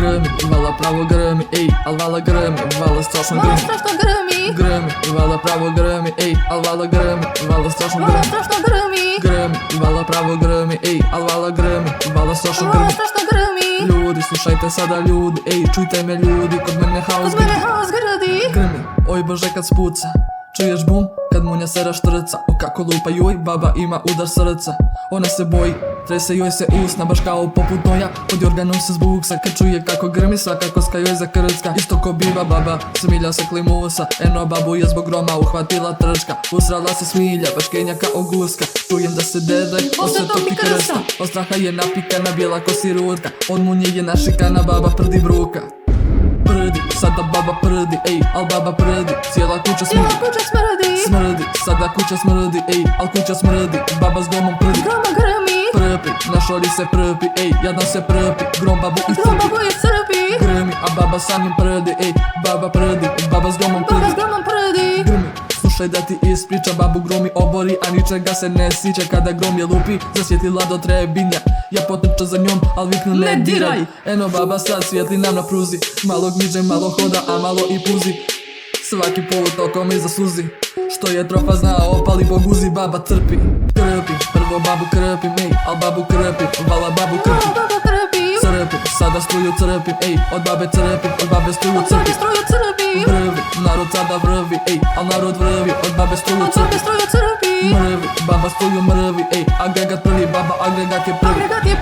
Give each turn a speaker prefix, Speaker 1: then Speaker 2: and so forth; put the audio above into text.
Speaker 1: Grmi, vala pravo grmi, ej, al vala grmi, vala strašno
Speaker 2: Vala
Speaker 1: grmi.
Speaker 2: strašno grmi,
Speaker 1: Grmi, vala pravo grmi, ej, al vala grmi, vala strašno
Speaker 2: vala
Speaker 1: grmi.
Speaker 2: strašno grmi,
Speaker 1: Grmi, vala pravo grmi, ej, al vala grmi, vala strašno
Speaker 2: vala
Speaker 1: grmi.
Speaker 2: strašno grmi.
Speaker 1: Ljudi, slušajte sada ljudi, ej, čujte me ljudi, kod mene haos
Speaker 2: Kod mene
Speaker 1: grmi.
Speaker 2: haos grdi.
Speaker 1: Grmi, oj bože kad spuca, čuješ bum, kad munja se raštrca. O kako lupa joj, baba ima udar srca. Ona se boji, trese joj se usna, baš kao poput noja, pod jorganom se zbuksa. Kad čuje kako grmi, svaka koska joj zakrcka. Isto ko biva baba, smilja se klimusa. Eno babu je zbog groma uhvatila trčka. Usrala se smilja, baš kenja kao guska. Čujem da se dede, osve topi krsta. Od straha je napikana, bijela ko sirutka. Od munje je našikana, baba prdi bruka. Prdi, sada baba prdi, ej, al baba prdi, cijela kuća
Speaker 2: Cijela
Speaker 1: smrdi.
Speaker 2: kuća smrdi,
Speaker 1: Smrdi, sada kuća smrdi, ej, al kuća smrdi, baba s gromom prdi.
Speaker 2: groma grmi,
Speaker 1: Prpi, na šori se prpi, ej, jadna se prpi, grom babu
Speaker 2: grom
Speaker 1: iscrpi.
Speaker 2: babu iscrpi.
Speaker 1: Grmi, a baba sa njim prdi, ej, baba prdi, baba s gromom
Speaker 2: Baba
Speaker 1: prdi.
Speaker 2: s gromom prdi.
Speaker 1: Grmi, slušaj da ti ispriča, babu gromi obori, a ničega se ne sića kada grom je lupi, zasvjetila do Trebinja. Ja potrča za njom, al viknu ne
Speaker 2: Ne
Speaker 1: diraj.
Speaker 2: diraj.
Speaker 1: Eno baba sad svijetli nam na pruzi, malo gmiže, malo hoda, a malo i puzi. Svaki put oko mi zasuzi, što je trofa zna opali boguzi, baba trpi. Krpi, prvo babu krpi, ej, al babu krpi, vala babu krpi.
Speaker 2: Baba krpi,
Speaker 1: Crpi, sada struju crpim, ej, od babe crpim, od babe struju
Speaker 2: babi
Speaker 1: crpim.
Speaker 2: struju crpi,
Speaker 1: Vrvi, narod sada vrvi, ej, al narod vrvi, od babe struju
Speaker 2: babi
Speaker 1: crpim.
Speaker 2: struju crpi.
Speaker 1: Mrvi, baba struju mrvi, ej, agregat prvi, baba agregat je prvi.
Speaker 2: Agregat je